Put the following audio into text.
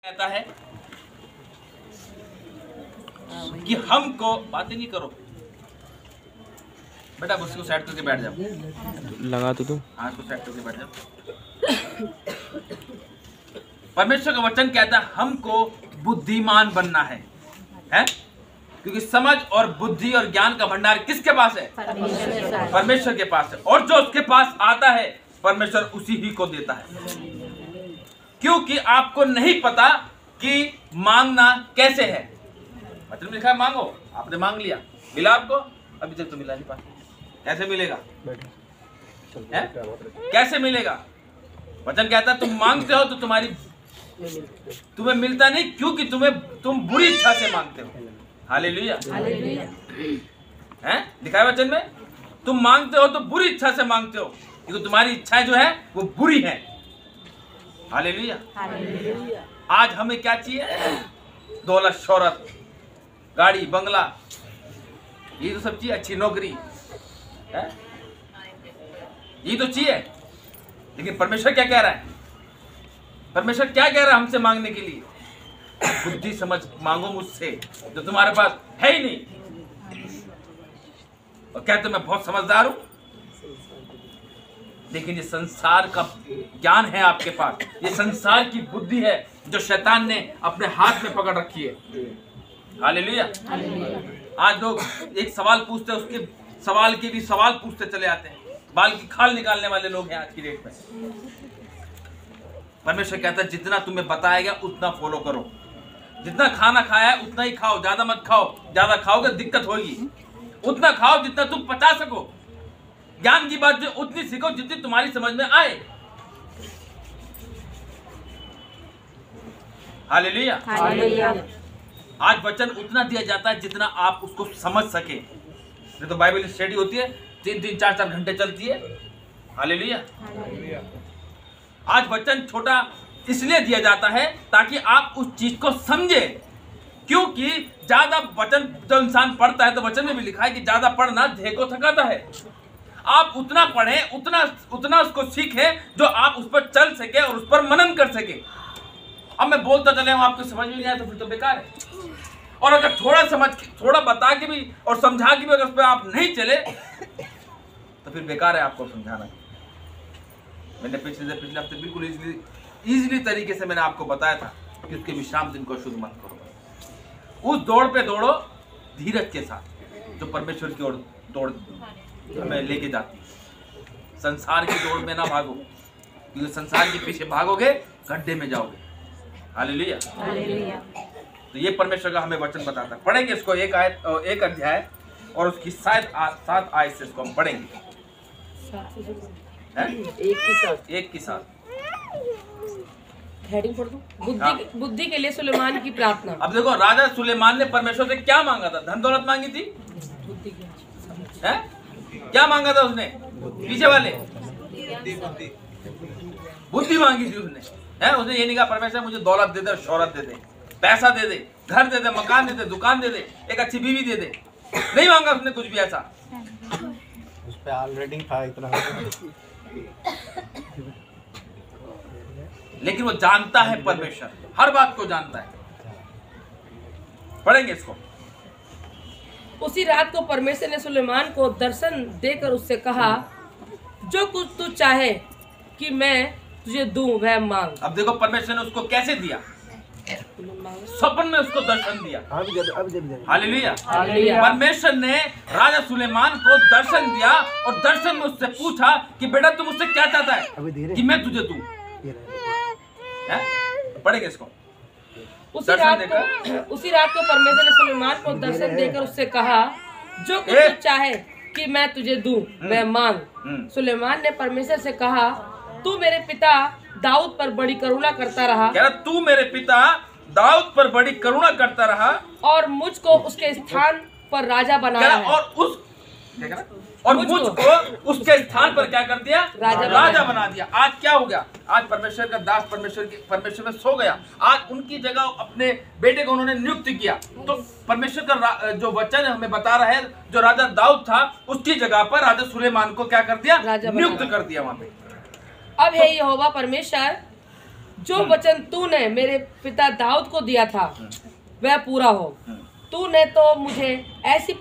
कहता है कि हमको बातें नहीं करो बेटा, उसको साइड करके बैठ जाओ। लगा तो तुम हाँ, उसको साइड करके बैठ जाओ। परमेश्वर का वचन कहता है हमको बुद्धिमान बनना है? क्योंकि समझ और बुद्धि और ज्ञान का भंडार किसके पास है? परमेश्वर के पास है। और जो उसके पास आता है परमेश्वर उसी ही को देता है, क्योंकि आपको नहीं पता कि मांगना कैसे है। वचन में लिखा है मांगो, आपने मांग लिया, मिला आपको? अभी तक तो मिला नहीं पास। कैसे मिलेगा? कैसे मिलेगा? वचन कहता है तुम मांगते हो तो तुम्हें मिलता नहीं, क्योंकि तुम बुरी इच्छा से मांगते हो। हालेलुया। लिखा है वचन में, तुम मांगते हो तो बुरी इच्छा से मांगते हो, क्योंकि तुम्हारी इच्छाएं जो है वो बुरी है। हालेलुया। आज हमें क्या चाहिए? दौलत, शोहरत, गाड़ी, बंगला, ये तो सब चाहिए, अच्छी नौकरी है, ये तो चाहिए। लेकिन परमेश्वर क्या कह रहा है? परमेश्वर क्या कह रहा है हमसे मांगने के लिए? बुद्धि समझ मांगो मुझसे, जो तुम्हारे पास है ही नहीं। और कहते मैं बहुत समझदार हूं, लेकिन ये संसार का ज्ञान है आपके पास, ये संसार की बुद्धि है जो शैतान ने अपने हाथ में पकड़ रखी है। हालेलुया। आज लोग एक सवाल पूछते हैं, उसके सवाल के भी सवाल पूछते चले आते हैं। बाल की खाल निकालने वाले लोग हैं आज की डेट में। परमेश्वर कहता है जितना तुम्हें बताया गया उतना फॉलो करो, जितना खाना खाया है उतना ही खाओ, ज्यादा मत खाओ, ज्यादा खाओगे दिक्कत होगी। उतना खाओ जितना तुम पचा सको। ज्ञान की बात जो उतनी सीखो जितनी तुम्हारी समझ में आए। हालेलुया। आज वचन उतना दिया जाता है जितना आप उसको समझ सके। नहीं तो बाइबल स्टडी होती है 3-3, 4-4 घंटे चलती है। हालेलुया। आज वचन छोटा इसलिए दिया जाता है ताकि आप उस चीज को समझे, क्योंकि ज्यादा वचन जो इंसान पढ़ता है, तो वचन में भी लिखा है कि ज्यादा पढ़ना देह को थकाता है। आप उतना पढ़ें, उतना उसको सीखें जो आप उस पर चल सके और उस पर मनन कर सके। अब मैं बोलता चले हूं, आपको समझ में नहीं आया तो फिर तो बेकार है। और अगर थोड़ा बता के भी और समझा के भी अगर उस पर आप नहीं चले तो फिर बेकार है आपको समझाना। मैंने पिछले हफ्ते बिल्कुल इजीली तरीके से मैंने आपको बताया था कि उसके विश्राम दिन को शुद्ध मत करो। उस दौड़ पे दौड़ो धीरज के साथ, जो परमेश्वर की ओर दौड़ हमें लेके जाती है। संसार की दौड़ में ना भागो, क्योंकि संसार के पीछे भागोगे गड्ढे में जाओगे। हालेलुया। तो ये परमेश्वर का हमें वचन बताता है। पढ़ेंगे इसको एक अध्याय और उसकी 7 आयत से इसको हम पढ़ेंगे एक की साथ। हेडिंग पढ़ दो। बुद्धि के लिए सुलेमान की प्रार्थना। अब देखो, राजा सुलेमान ने परमेश्वर से क्या मांगा था? धन दौलत मांगी थी? क्या मांगा था उसने? पीछे वाले बुद्धि मांगी थी उसने। उसने ये नहीं कहा परमेश्वर मुझे दौलत दे दे, शोहरत दे दे, पैसा दे दे, घर दे दे, मकान दे दे, दुकान दे दे, एक अच्छी बीवी दे दे। नहीं मांगा उसने कुछ भी ऐसा। उस पे ऑलरेडी था इतना। लेकिन वो जानता है, परमेश्वर हर बात को जानता है। पढ़ेंगे इसको। उसी रात को परमेश्वर ने सुलेमान को दर्शन देकर उससे कहा, जो कुछ तू चाहे कि मैं तुझे दूं वह मांग। अब देखो परमेश्वर ने उसको कैसे दिया? स्वप्न में उसको दर्शन दिया। हालेलुया। परमेश्वर ने राजा सुलेमान को दर्शन दिया और दर्शन में उससे पूछा कि बेटा तू मुझसे क्या चाहता है कि मैं तुझे दूं। पढ़ेंगे इसको। उसी रात को परमेश्वर ने सुलेमान को दर्शन देकर उससे कहा, जो कुछ तू चाहे कि मैं तुझे दूं वह मांग। सुलेमान ने परमेश्वर से कहा, तू मेरे पिता दाऊद पर बड़ी करुणा करता रहा। तू मेरे पिता दाऊद पर बड़ी करुणा करता रहा और मुझको उसके स्थान पर राजा बनाया है। और मुझको उसके स्थान पर क्या कर दिया? राजा बना दिया। आज क्या हो गया? आज परमेश्वर का दास परमेश्वर में सो गया। आज उनकी जगह अपने बेटे को उन्होंने नियुक्त किया। तो परमेश्वर का जो वचन हमें बता रहा है, जो राजा दाऊद था उसकी जगह पर राजा सुलेमान को क्या कर दिया? नियुक्त कर दिया वहां पे। अब हे यहोवा परमेश्वर, जो वचन तूने मेरे पिता दाऊद को दिया था वह पूरा हो। तूने तो मुझे ऐसी